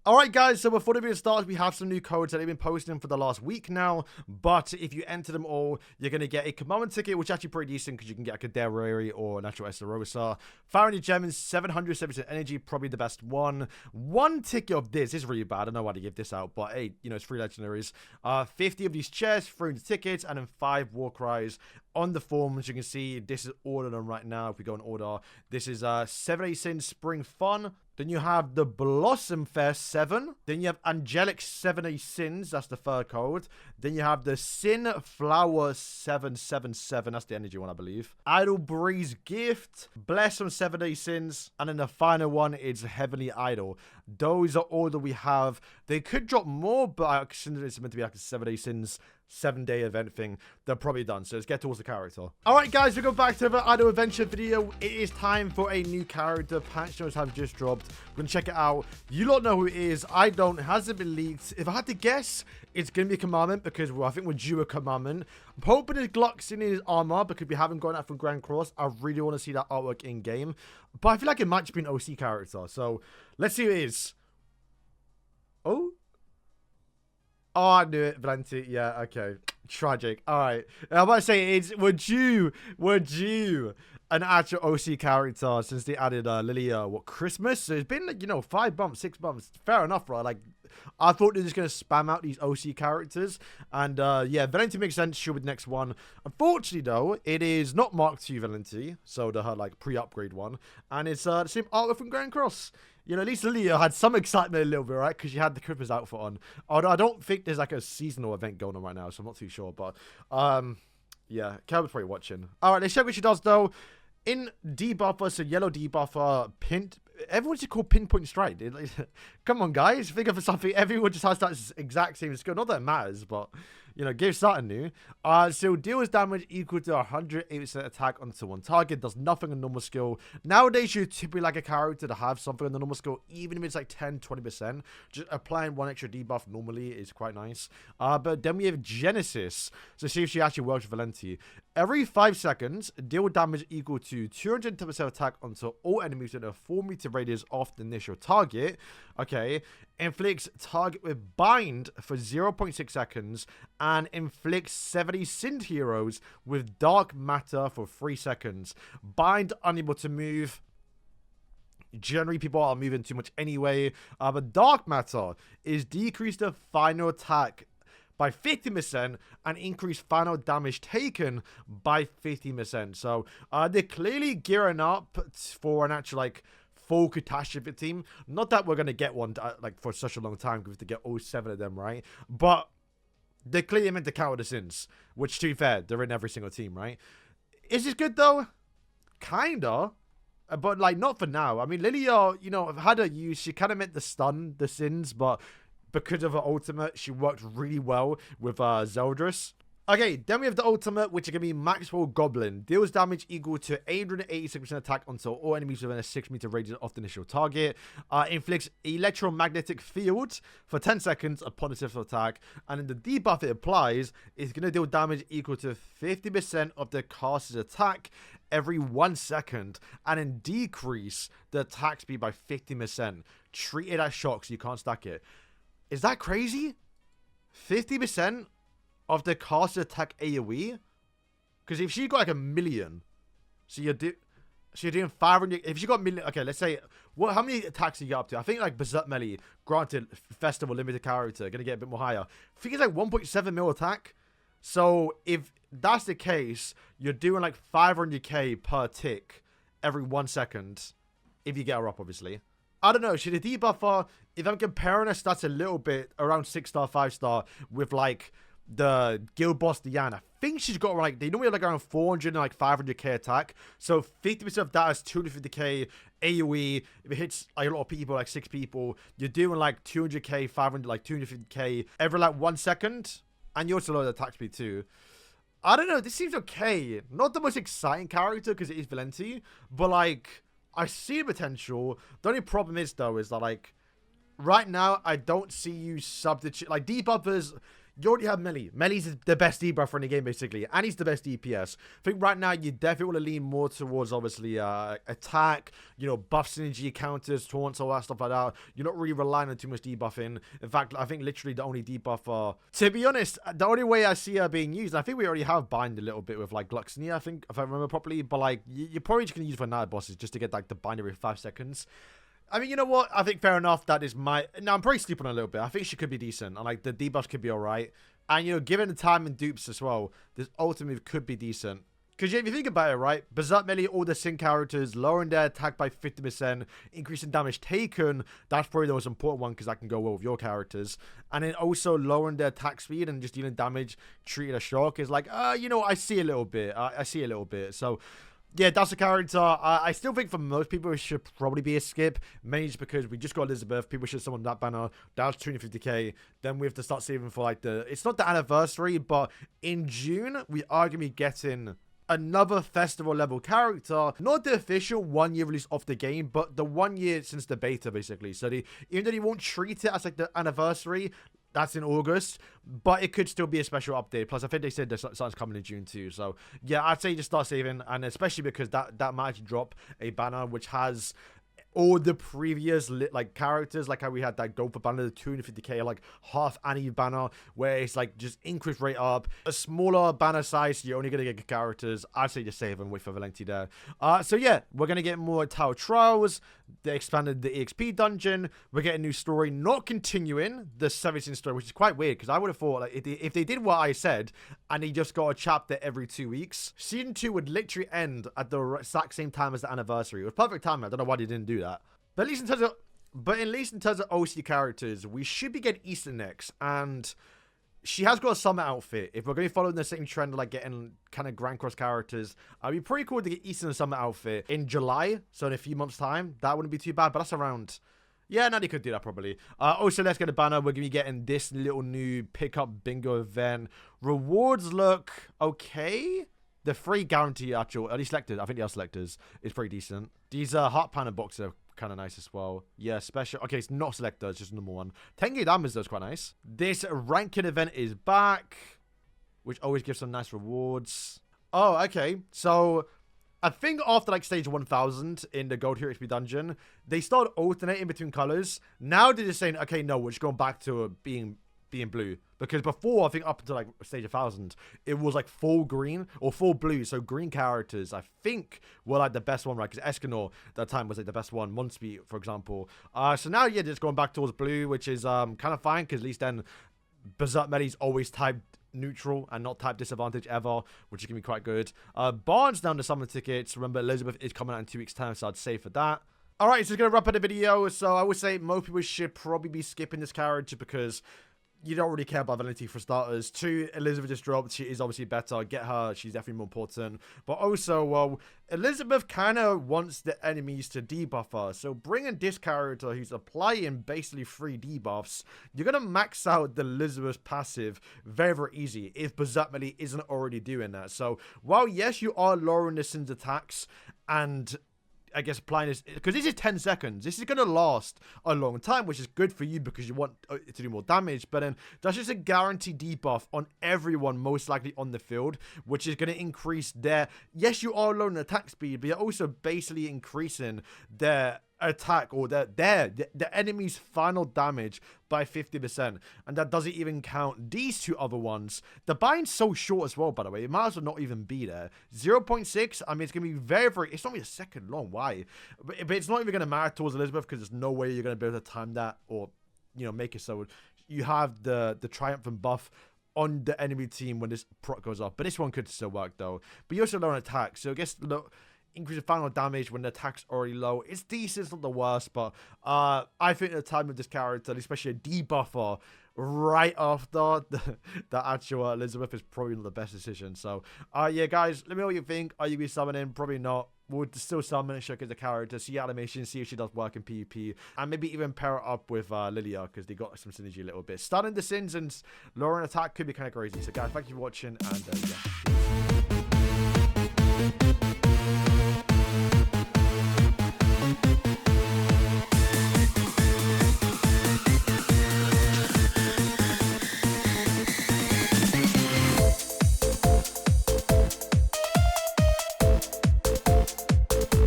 Alright guys, so before the video starts, we have some new codes that they've been posting for the last week now, but if you enter them all, you're going to get a commandment ticket, which is actually pretty decent because you can get a Caderari or a Natural Estarossa. 500 gems, 770 energy, probably the best one. One ticket of this is really bad, I don't know why they give this out, but hey, you know, it's 3 legendaries. 50 of these chests, 300 tickets, and then 5 war cries. On the forms, you can see this is ordered on right now. If we go in order, this is 7 Days Sin Spring Fun. Then you have the Blossom Fair 7. Then you have Angelic 7 Days Sins. That's the third code. Then you have the Sin Flower 777. That's the energy one, I believe. Idle Breeze Gift. Bless on 7 Days Sins. And then the final one is Heavenly Idol. Those are all that we have. They could drop more, but I consider it's meant to be like a 7 Days Sins 7-day event thing. They're probably done, so let's get towards the character. Alright guys, we go back to the Idol Adventure video. It is time for a new character. Patch notes have just dropped. We're gonna check it out. You lot know who it is. I don't. It hasn't been leaked. If I had to guess, it's gonna be a commandment because I think we're due a commandment. I'm hoping his Glock's in his armor because we haven't gotten that from Grand Cross. I really want to see that artwork in game, but I feel like it might just be an OC character, so let's see who it is. Oh, I knew it, Valenti. Yeah, okay. Tragic. All right. I'm about to say we're due an actual OC character since they added Lilia, Christmas? So it's been like, you know, 5 months, 6 months. Fair enough, right? Like, I thought they were just going to spam out these OC characters. And yeah, Valenti makes sense. She'll be the next one. Unfortunately, though, it is not Mark II Valenti. So her like pre-upgrade one. And it's the same artwork from Grand Cross. You know, at least Lilia had some excitement a little bit, right? Because she had the Christmas outfit on. Although I don't think there's like a seasonal event going on right now, so I'm not too sure. But yeah, Calvin's probably watching. All right, let's check what she does though. In debuffer, so yellow debuffer, everyone's just called pinpoint strike. Come on, guys, think of something. Everyone just has that exact same skill. Not that it matters, but you know, give something new. So deals damage equal to 108% attack onto one target. Does nothing on normal skill. Nowadays, you typically like a character to have something on the normal skill, even if it's like 10-20%. Just applying 1 extra debuff normally is quite nice. But then we have Genesis. So see if she actually works with Valenti. Every 5 seconds, deal damage equal to 210% attack onto all enemies within a 4-meter radius of the initial target. Okay. Inflicts target with bind for 0.6 seconds and inflicts 70 Sind heroes with dark matter for 3 seconds. Bind unable to move. Generally, people are moving too much anyway. But dark matter is decreased the final attack by 50% and increase final damage taken by 50%. So they're clearly gearing up for an actual like full catastrophe team. Not that we're gonna get one like for such a long time because to get all 7 of them, right? But they're clearly meant to counter the sins, which to be fair, they're in every single team, right? Is this good though? Kinda. But like not for now. I mean, Lilia, you know, I've had her use. She kind of meant to stun the sins, but because of her ultimate, she worked really well with Zeldris. Okay, then we have the ultimate, which is going to be Maxwell Goblin. Deals damage equal to 886% attack onto all enemies within a 6-meter radius of the initial target. Inflicts electromagnetic field for 10 seconds upon a successful attack. And then the debuff it applies is going to deal damage equal to 50% of the caster's attack every 1 second. And then decrease the attack speed by 50%. Treat it as shock so you can't stack it. Is that crazy? 50% of the caster attack AoE? Because if she got like 1 million, so you're doing 500. If she got 1 million, okay, let's say how many attacks do you get up to? I think like Berserk Melee, granted, Festival limited character, gonna get a bit more higher. I think it's like 1.7 mil attack. So if that's the case, you're doing like 500k per tick every 1 second. If you get her up, obviously. I don't know, should a debuffer, if I'm comparing her stats a little bit around 6-star, 5-star with like the guild boss Diana, I think she's got like, they normally have like around 400 and like 500k attack. So 50% of that is 250k AoE. If it hits like a lot of people, like 6 people, you're doing like 200k, 500, like 250k every like 1 second. And you also lower the attack speed too. I don't know, this seems okay. Not the most exciting character because it is Valenti, but like, I see potential. The only problem is though, is that like, right now, I don't see you substitute, like debuffers, you already have Melee. Melee's the best debuffer in the game, basically, and he's the best DPS. I think right now you definitely want to lean more towards, obviously, attack, you know, buff synergy, counters, taunts, all that stuff like that. You're not really relying on too much debuffing. In fact, I think literally the only debuffer, to be honest, the only way I see her being used, I think we already have bind a little bit with, like, Glucksony, I think, if I remember properly, but, like, you're probably just going to use for night bosses just to get, like, the bind every 5 seconds. I mean, you know what? I think fair enough. That is my... Now, I'm probably sleeping on a little bit. I think she could be decent. And, like, the debuffs could be alright. And, you know, given the time and dupes as well, this ultimate move could be decent. Because, yeah, if you think about it, right? Berserk Melee, all the sync characters, lowering their attack by 50%, increasing damage taken. That's probably the most important one because that can go well with your characters. And then also lowering their attack speed and just dealing damage treated as shock is like, you know, I see a little bit. I see a little bit. So... yeah, that's a character. I still think for most people it should probably be a skip, mainly just because we just got Elizabeth. People should summon that banner. That was 250k. Then we have to start saving for like it's not the anniversary, but in June we are going to be getting another festival level character. Not the official 1 year release of the game, but the 1 year since the beta, basically. So even though they won't treat it as like the anniversary, that's in August, but it could still be a special update. Plus, I think they said there's something's coming in June too. So, yeah, I'd say just start saving, and especially because that might actually drop a banner which has all the previous like characters, like how we had that Gopher banner, the 250k, like half Annie banner, where it's like just increase rate up, a smaller banner size, so you're only gonna get good characters. I'd say just save and wait for Valenti there. So yeah, we're gonna get more Tower Trials. They expanded the EXP dungeon. We're getting a new story, not continuing the 17 story, which is quite weird because I would have thought like if they did what I said and they just got a chapter every 2 weeks, season 2 would literally end at the exact same time as the anniversary. It was perfect timing. I don't know why they didn't do that. But at least in terms of OC characters, we should be getting Easter next, and she has got a summer outfit. If we're going to follow the same trend of like getting kind of Grand Cross characters, it'd be pretty cool to get Easter and summer outfit in July, so in a few months' time. That wouldn't be too bad, but that's around... yeah, no, they could do that probably. Also, let's get a banner. We're going to be getting this little new pickup bingo event. Rewards look okay. The free guarantee actual, at least selected, I think the other selectors is pretty decent. These heart panel boxes are kind of nice as well. Yeah, special. Okay, it's not selector, it's just number 1. 10k damage though is quite nice. This ranking event is back, which always gives some nice rewards. Oh, okay. So I think after like stage 1000 in the Gold Hero XP dungeon, they started alternating between colors. Now they're just saying, okay, no, we're just going back to being blue, because before, I think up until like stage 1000, it was like full green or full blue. So green characters, I think, were like the best one, right? Because Escanor at that time was like the best one. Monspeed, for example. So now, yeah, just going back towards blue, which is kind of fine, because at least then Berserk Melee's always typed neutral and not type disadvantage ever, which is gonna be quite good. Barnes down to summon tickets. Remember, Elizabeth is coming out in 2 weeks' time, so I'd save for that. Alright, so it's gonna wrap up the video. So I would say most people should probably be skipping this character because you don't really care about Valenti for starters. 2, Elizabeth just dropped. She is obviously better. Get her. She's definitely more important. But also, well, Elizabeth kind of wants the enemies to debuff her. So bringing this character who's applying basically 3 debuffs, you're going to max out the Elizabeth passive very, very easy if Berserk Melee isn't already doing that. So while, yes, you are lowering the Sin's attacks and I guess applying this, because this is 10 seconds. This is going to last a long time, which is good for you because you want it to do more damage. But then that's just a guaranteed debuff on everyone most likely on the field, which is going to increase their... yes, you are lowering attack speed, but you're also basically increasing their attack or the enemy's final damage by 50%, and that doesn't even count these 2 other ones. The bind's so short as well, by the way. It might as well not even be there. 0.6, I mean, it's gonna be very, very... it's not even a second long. Why? But it's not even gonna matter towards Elizabeth because there's no way you're gonna be able to time that or, you know, make it so you have the triumphant buff on the enemy team when this proc goes off. But this one could still work though. But you also learn attack, so I guess look, increase the final damage when the attack's already low. It's decent, it's not the worst, but I think the time of this character, especially a debuffer right after the actual Elizabeth, is probably not the best decision. So yeah, guys, let me know what you think. Are you gonna be summoning? Probably not. We'll still summon and check as the character, see animation, see if she does work in PvP, and maybe even pair it up with Lilia, because they got some synergy a little bit. Stunning the Sins and lowering attack could be kind of crazy. So guys, thank you for watching, and yeah.